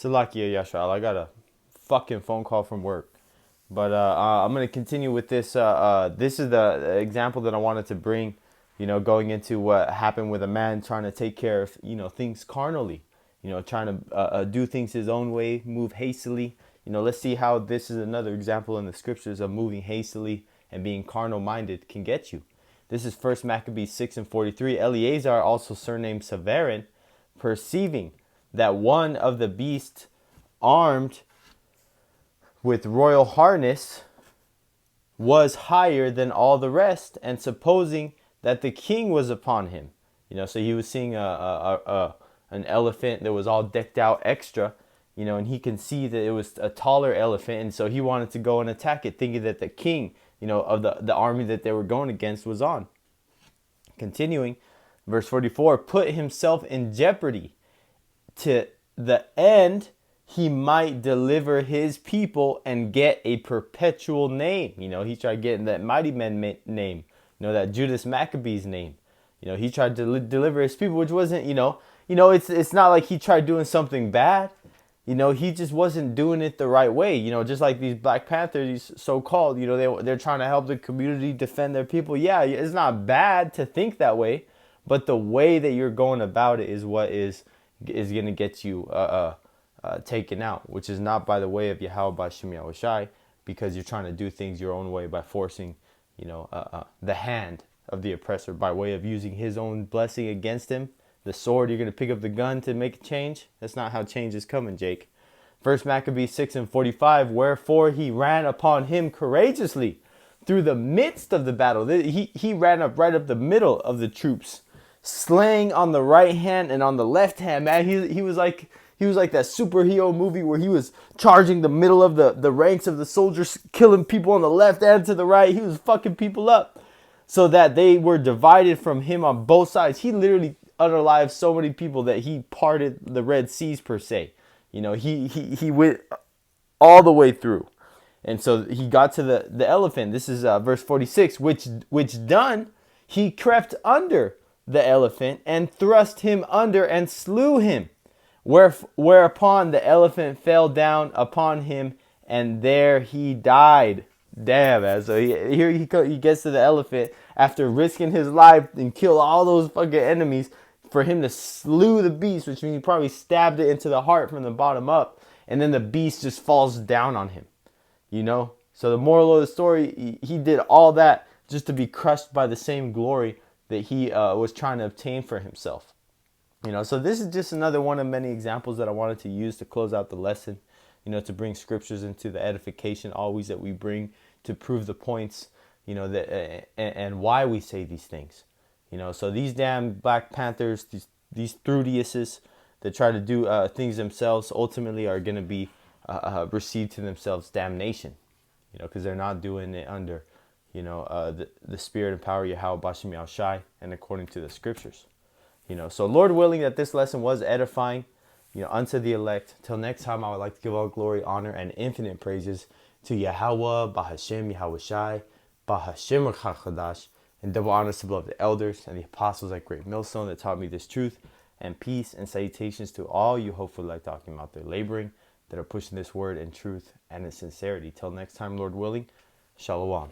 Salakia Yashal, I got a fucking phone call from work. But I'm going to continue with this. This is the example that I wanted to bring, going into what happened with a man trying to take care of, things carnally, trying to do things his own way, move hastily. Let's see how this is another example in the scriptures of moving hastily and being carnal minded can get you. This is First Maccabees 6:43. Eleazar, also surnamed Severin, perceiving that one of the beasts armed with royal harness was higher than all the rest, and supposing that the king was upon him. So he was seeing an elephant that was all decked out extra, and he can see that it was a taller elephant, and so he wanted to go and attack it, thinking that the king, of the army that they were going against was on. Continuing, verse 44, put himself in jeopardy to the end he might deliver his people and get a perpetual name. He tried getting that mighty men name, that Judas Maccabee's name. He tried to deliver his people, which wasn't, it's not like he tried doing something bad. He just wasn't doing it the right way. Just like these Black Panthers, these so-called, they're trying to help the community defend their people. Yeah, it's not bad to think that way, but the way that you're going about it is what is going to get you taken out, which is not by the way of Yahweh Bashim Yahushai, because you're trying to do things your own way by forcing, the hand of the oppressor by way of using his own blessing against him. The sword, you're going to pick up the gun to make a change. That's not how change is coming, Jake. First Maccabees 6:45, wherefore he ran upon him courageously through the midst of the battle. He ran up right up the middle of the troops, slaying on the right hand and on the left hand. Man, he was like that superhero movie where he was charging the middle of the ranks of the soldiers, killing people on the left and to the right. He was fucking people up so that they were divided from him on both sides. He literally unalived so many people that he parted the Red Seas, per se. He went all the way through. And so he got to the elephant. This is verse 46, which done, he crept under the elephant and thrust him under and slew him. Whereupon the elephant fell down upon him, and there he died. Damn, man. So here he gets to the elephant after risking his life and kill all those fucking enemies for him to slew the beast, which means he probably stabbed it into the heart from the bottom up, and then the beast just falls down on him. So the moral of the story, he did all that just to be crushed by the same glory that he was trying to obtain for himself. So this is just another one of many examples that I wanted to use to close out the lesson, to bring scriptures into the edification always that we bring to prove the points, that and why we say these things. So these damn Black Panthers, these Thrudiuses that try to do things themselves ultimately are going to be receive to themselves damnation, because they're not doing it under, the spirit and power of Yahweh Bashim Yahushai and according to the scriptures. So Lord willing that this lesson was edifying, unto the elect. Till next time, I would like to give all glory, honor, and infinite praises to Yahweh, Bahashem, Yahushai, Bahashem Chadash, and double honors to beloved elders and the apostles at Great Millstone that taught me this truth, and peace and salutations to all you hopefully like talking about their laboring that are pushing this word in truth and in sincerity. Till next time, Lord willing, Shalom.